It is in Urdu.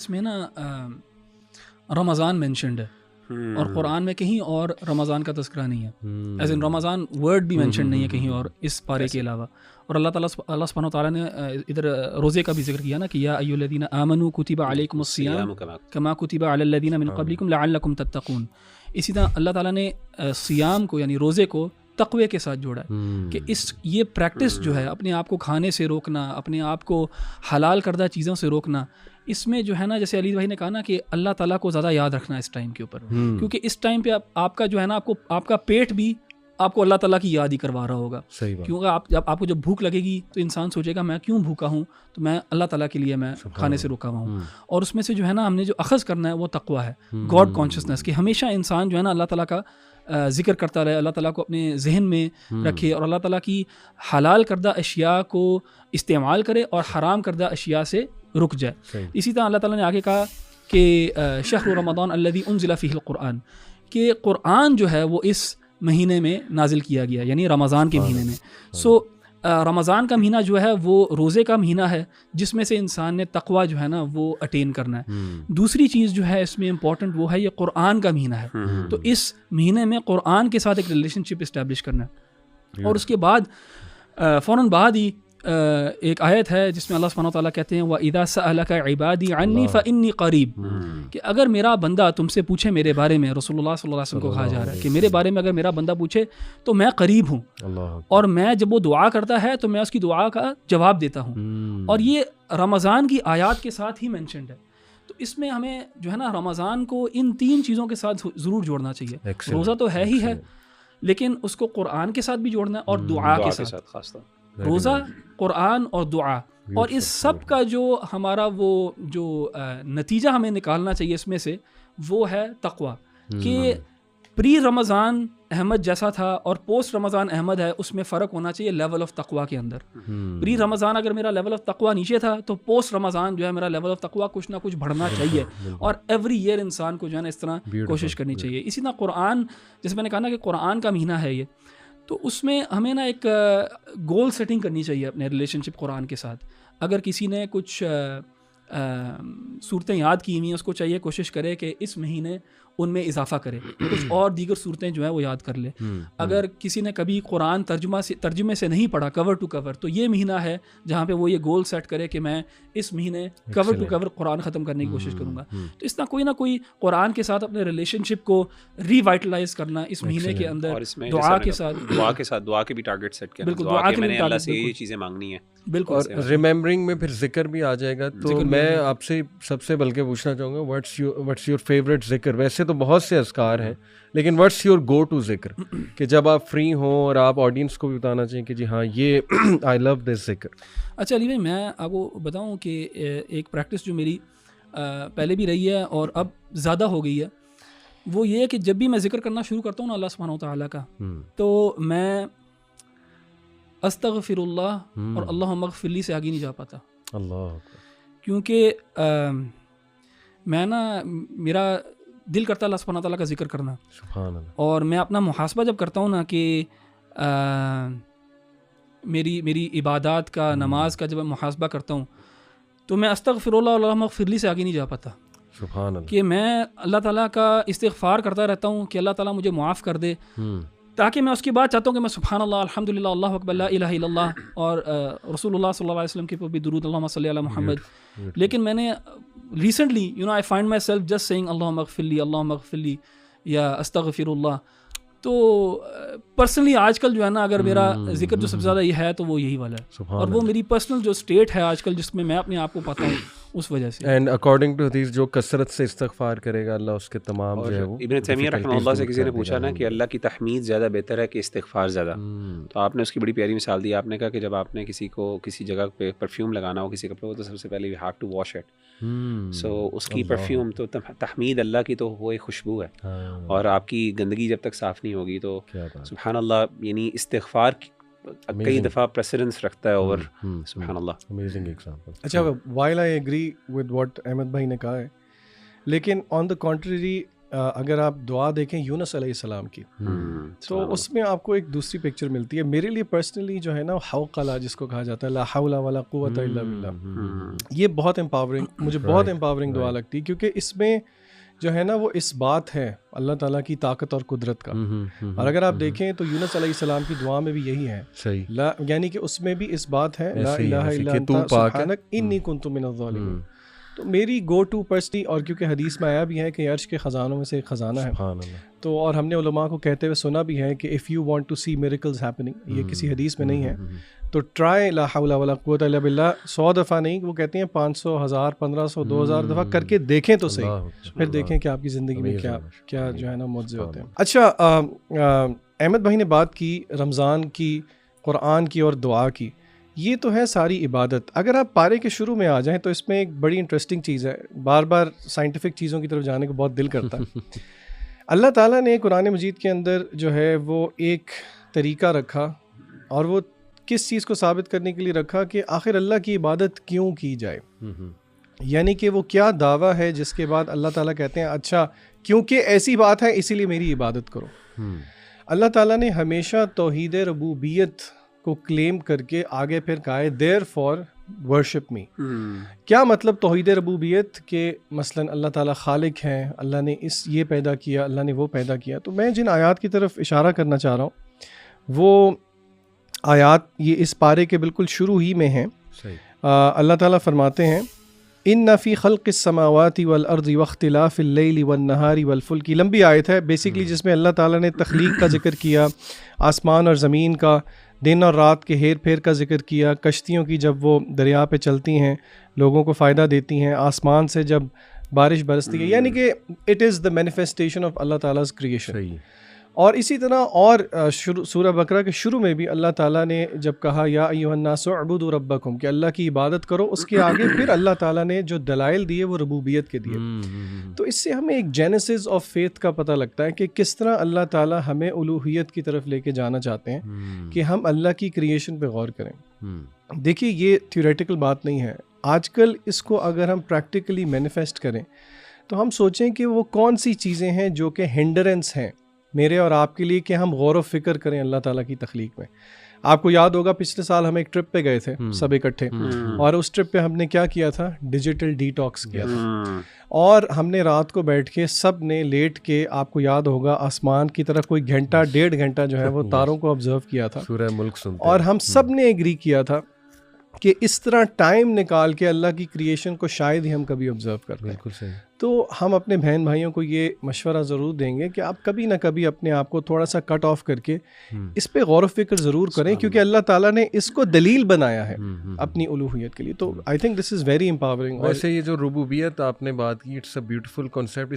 اس میں نا رمضان مینشنڈ ہے اور قرآن میں کہیں اور رمضان کا تذکرہ نہیں ہے، ایز ان رمضان ورڈ بھی مینشن نہیں ہے کہیں اور اس پارے کے علاوہ. اور اللہ سبحانہ وتعالیٰ نے ادھر روزے کا بھی ذکر کیا نا کہ یا ایھا الذین آمنوا کتب علیکم الصیام کما کتب علی الذین من قبلکم لعلکم تتقون. اسی طرح اللہ تعالیٰ نے صیام کو یعنی روزے کو تقوی کے ساتھ جوڑا ہے کہ یہ پریکٹس جو ہے اپنے آپ کو کھانے سے روکنا، اپنے آپ کو حلال کردہ چیزوں سے روکنا، اس میں جو ہے نا جیسے علی بھائی نے کہا نا کہ اللہ تعالیٰ کو زیادہ یاد رکھنا اس ٹائم کے اوپر، کیونکہ اس ٹائم پہ آپ کا جو ہے نا آپ کا پیٹ بھی آپ کو اللہ تعالیٰ کی یاد ہی کروا رہا ہوگا. کیونکہ آپ کو جب بھوک لگے گی تو انسان سوچے گا میں کیوں بھوکا ہوں، تو میں اللہ تعالیٰ کے لیے میں کھانے سے روکا ہوا ہوں. اور اس میں سے جو ہے نا ہم نے جو اخذ کرنا ہے وہ تقویٰ ہے، گاڈ کانشیسنس، کہ ہمیشہ انسان جو ہے نا اللہ تعالیٰ کا ذکر کرتا رہے، اللہ تعالیٰ کو اپنے ذہن میں رکھے اور اللہ تعالیٰ کی حلال کردہ اشیاء کو استعمال کرے اور حرام کردہ اشیاء سے رک جائے. اسی طرح اللہ تعالیٰ نے آگے کہا کہ شہر رمضان الذی انزل فیہ القرآن، کہ قرآن جو ہے وہ اس مہینے میں نازل کیا گیا، یعنی رمضان کے مہینے میں. سو رمضان کا مہینہ جو ہے وہ روزے کا مہینہ ہے جس میں سے انسان نے تقویٰ جو ہے نا وہ اٹین کرنا ہے. دوسری چیز جو ہے اس میں امپورٹنٹ وہ ہے یہ قرآن کا مہینہ ہے، تو اس مہینے میں قرآن کے ساتھ ایک ریلیشن شپ اسٹیبلش کرنا ہے. اور اس کے بعد فوراً بعد ہی ایک آیت ہے جس میں اللہ سبحانہ وتعالیٰ کہتے ہیں وَإِذَا سَأَلَكَ عِبَادِي عَنِّي فَإِنِّي قَرِيب، کہ اگر میرا بندہ تم سے پوچھے میرے بارے میں، رسول اللہ صلی اللہ علیہ وسلم کو کہا جا رہا ہے کہ میرے بارے میں اگر میرا بندہ پوچھے تو میں قریب ہوں، اور میں جب وہ دعا کرتا ہے تو میں اس کی دعا کا جواب دیتا ہوں. اور یہ رمضان کی آیات کے ساتھ ہی مینشنڈ ہے. تو اس میں ہمیں جو ہے نا رمضان کو ان تین چیزوں کے ساتھ ضرور جوڑنا چاہیے. روزہ تو ہے ہی ہے، لیکن اس کو قرآن کے ساتھ بھی جوڑنا ہے اور دعا کے ساتھ، خاص طور روزہ، قرآن اور دعا. اور اس سب کا جو ہمارا وہ جو نتیجہ ہمیں نکالنا چاہیے اس میں سے وہ ہے تقویٰ، کہ پری رمضان احمد جیسا تھا اور پوسٹ رمضان احمد ہے، اس میں فرق ہونا چاہیے لیول آف تقویٰ کے اندر. پری رمضان اگر میرا لیول آف تقویٰ نیچے تھا تو پوسٹ رمضان جو ہے میرا لیول آف تقویٰ کچھ نہ کچھ بڑھنا چاہیے، اور ایوری ایئر انسان کو جو ہے نا اس طرح کوشش کرنی چاہیے. اسی طرح قرآن، جیسے میں نے کہا نا کہ قرآن کا مہینہ ہے یہ، تو اس میں ہمیں نا ایک گول سیٹنگ کرنی چاہیے اپنے ریلیشن شپ قرآن کے ساتھ. اگر کسی نے کچھ صورتیں یاد کی ہوئی ہیں، اس کو چاہیے کوشش کرے کہ اس مہینے ان میں اضافہ کرے، کچھ اور دیگر صورتیں جو ہیں وہ یاد کر لے. اگر کسی نے کبھی قرآن ترجمے سے نہیں پڑھا کور ٹو کور، تو یہ مہینہ ہے جہاں پہ وہ یہ گول سیٹ کرے کہ میں اس مہینے کور ٹو کور قرآن ختم کرنے کی کوشش کروں گا. تو اس طرح کوئی نہ کوئی قرآن کے ساتھ اپنے ریلیشن شپ کو ری وائٹلائز کرنا اس مہینے کے اندر، دعا کے ساتھ دعا کے بھی ٹارگیٹ سیٹ کرنا. بالکل، دعا کے میں نے اللہ سے یہ چیزیں مانگنی ہیں. بالکل، اور ریممبرنگ میں پھر ذکر بھی آ جائے گا. تو میں آپ سے سب سے بلکہ پوچھنا چاہوں گا واٹس یور فیوریٹ ذکر؟ ویسے تو بہت سے اذکار ہیں، لیکن واٹس یور گو ٹو ذکر کہ جب آپ فری ہوں اور آپ آڈینس کو بھی بتانا چاہیں کہ جی ہاں یہ آئی لو دس ذکر. اچھا علی بھائی، میں آپ کو بتاؤں کہ ایک پریکٹس جو میری پہلے بھی رہی ہے اور اب زیادہ ہو گئی ہے، وہ یہ ہے کہ جب بھی میں ذکر کرنا شروع کرتا ہوں نا اللہ سبحانہ وتعالیٰ کا، تو میں استغفر اللہ اور اللہم اغفر لی سے آگے نہیں جا پاتا. اللہ، کیونکہ میں نا میرا دل کرتا ہے اللہ سبحانہ تعالیٰ کا ذکر کرنا. سبحان اللہ. اور میں اپنا محاسبہ جب کرتا ہوں نا کہ میری عبادات کا، نماز کا جب میں محاسبہ کرتا ہوں تو میں استغفر اللہ اور اللہم اغفر لی سے آگے نہیں جا پاتا. سبحان اللہ. کہ میں اللہ تعالیٰ کا استغفار کرتا رہتا ہوں کہ اللہ تعالیٰ مجھے معاف کر دے، تاکہ میں اس کے بعد چاہتا ہوں کہ میں سبحان اللہ، الحمدللہ، اللہ اکبر، لا الہ الا اللہ، اور رسول اللہ صلی اللہ علیہ وسلم کے اوپر بھی درود، اللہم صلی علی محمد. لیکن میں نے recently I find myself just seeing اللہم اغفر لی، اللہم اغفر لی، یا استغفر اللہ. تو پرسنلی آج کل جو ہے نا اگر میرا ذکر جو سب سے زیادہ یہ ہے تو وہ یہی والا ہے، اور وہ میری پرسنل جو اسٹیٹ ہے آج کل جس میں میں اپنے آپ کو پاتا ہوں اس وجہ سے. اینڈ اکارڈنگ ٹو حدیث جو کثرت سے استغفار کرے گا اللہ اس کے تمام جو ہے وہ. ابن تیمیہ رحمہ اللہ سے کسی نے پوچھا نا کہ اللہ کی تحمید زیادہ بہتر ہے کہ استغفار زیادہ، تو آپ نے اس کی بڑی پیاری مثال دی. آپ نے کہا کہ جب آپ نے کسی کو کسی جگہ پہ پرفیوم لگانا ہو کسی کپڑے کو، تو سب سے پہلے you have to wash it. So اس کی پرفیوم تو تحمید اللہ کی تو وہ ایک خوشبو ہے، اور آپ کی گندگی جب تک صاف نہیں ہوگی تو سبحان اللہ، یعنی استغفار کئی دفعہ پریسیڈنس رکھتا ہے اوور سبحان اللہ. Amazing example. اچھا، while I agree with what Ahmed بھائی نے کہا ہے، لیکن آن دا کنٹریری اگر آپ دعا دیکھیں یونس علیہ السلام کی تو اس میں آپ کو ایک دوسری پکچر ملتی ہے. میرے لیے پرسنلی جو ہے نا حوقلہ جس کو کہا جاتا ہے لا حول ولا قوت الا باللہ, یہ بہت امپاورنگ, مجھے بہت امپاورنگ دعا لگتی ہے, کیونکہ اس میں جو ہے نا وہ اس بات ہے اللہ تعالیٰ کی طاقت اور قدرت کا. اور اگر آپ دیکھیں تو یونس علیہ السلام کی دعا میں بھی یہی ہے, یعنی کہ اس میں بھی اس بات ہے لا الہ الا انت سبحانک انی کنت من الظالمین. تو میری گو ٹو پرسنلی, اور کیونکہ حدیث میں آیا بھی ہے کہ عرش کے خزانوں میں سے ایک خزانہ ہے, تو اور ہم نے علماء کو کہتے ہوئے سنا بھی ہے کہ if you want to see miracles happening, یہ کسی حدیث میں نہیں ہے, تو ٹرائی لا حول ولا قوت الا باللہ 100 دفعہ نہیں, وہ کہتے ہیں 500, 1000, 1500, 2000 دفعہ کر کے دیکھیں تو صحیح, پھر دیکھیں کہ آپ کی زندگی میں کیا جو ہے نا معجزے ہوتے ہیں. اچھا, احمد بھائی نے بات کی رمضان کی, قرآن کی اور دعا کی, یہ تو ہے ساری عبادت. اگر آپ پارے کے شروع میں آ جائیں تو اس میں ایک بڑی انٹرسٹنگ چیز ہے, بار بار سائنٹیفک چیزوں کی طرف جانے کو بہت دل کرتا ہے. اللہ تعالیٰ نے قرآن مجید کے اندر جو ہے وہ ایک طریقہ رکھا, اور وہ کس چیز کو ثابت کرنے کے لیے رکھا کہ آخر اللہ کی عبادت کیوں کی جائے, یعنی کہ وہ کیا دعویٰ ہے جس کے بعد اللہ تعالیٰ کہتے ہیں اچھا کیونکہ ایسی بات ہے اسی لیے میری عبادت کرو. اللہ تعالیٰ نے ہمیشہ توحید ربوبیت کو کلیم کر کے آگے پھر کہا ہے دیر فار ورشپ می. کیا مطلب توحید ربوبیت کہ مثلا اللہ تعالیٰ خالق ہیں, اللہ نے یہ پیدا کیا, اللہ نے وہ پیدا کیا. تو میں جن آیات کی طرف اشارہ کرنا چاہ رہا ہوں وہ آیات یہ اس پارے کے بالکل شروع ہی میں ہیں. اللہ تعالیٰ فرماتے ہیں ان فی خلق السماوات والارض واختلاف اللیل والنہار والفلک. لمبی آیت ہے بیسیکلی جس میں اللہ تعالیٰ نے تخلیق کا ذکر کیا, آسمان اور زمین کا, دن اور رات کے ہیر پھیر کا ذکر کیا, کشتیوں کی جب وہ دریا پہ چلتی ہیں لوگوں کو فائدہ دیتی ہیں, آسمان سے جب بارش برستی ہے, یعنی کہ it is the manifestation of Allah تعالیٰز کریشن. اور اسی طرح اور سورہ بقرہ کے شروع میں بھی اللہ تعالیٰ نے جب کہا یا ایھا الناس اعبدوا ربکم کہ اللہ کی عبادت کرو, اس کے آگے پھر اللہ تعالیٰ نے جو دلائل دیے وہ ربوبیت کے دیے. تو اس سے ہمیں ایک جینیسس آف فیتھ کا پتہ لگتا ہے کہ کس طرح اللہ تعالیٰ ہمیں الوہیت کی طرف لے کے جانا چاہتے ہیں کہ ہم اللہ کی کریشن پہ غور کریں. دیکھیے یہ تھیوریٹیکل بات نہیں ہے, آج کل اس کو اگر ہم پریکٹیکلی مینیفیسٹ کریں تو ہم سوچیں کہ وہ کون سی چیزیں ہیں جو کہ ہنڈرنس ہیں میرے اور آپ کے لیے کہ ہم غور و فکر کریں اللہ تعالیٰ کی تخلیق میں. آپ کو یاد ہوگا پچھلے سال ہم ایک ٹرپ پہ گئے تھے سب اکٹھے, اور اس ٹرپ پہ ہم نے کیا کیا تھا, ڈیجیٹل ڈی ٹاکس کیا تھا, اور ہم نے رات کو بیٹھ کے سب نے لیٹ کے, آپ کو یاد ہوگا آسمان کی طرف کوئی گھنٹہ 1.5 گھنٹہ جو ہے وہ تاروں کو آبزرو کیا تھا, سورہ ملک سنتے, اور ہم سب نے ایگری کیا تھا کہ اس طرح ٹائم نکال کے اللہ کی کریشن کو شاید ہی ہم کبھی آبزرو کرتے ہیں. بالکل صحیح. تو ہم اپنے بہن بھائیوں کو یہ مشورہ ضرور دیں گے کہ آپ کبھی نہ کبھی اپنے آپ کو تھوڑا سا کٹ آف کر کے اس پہ غور و فکر ضرور کریں, کیونکہ اللہ تعالیٰ نے اس کو دلیل بنایا ہے اپنی الوہیت کے لیے. تو I think this is very empowering. ویسے یہ جو ربوبیت آپ نے بات کی, اٹس اے بیوٹیفل کانسیپٹ.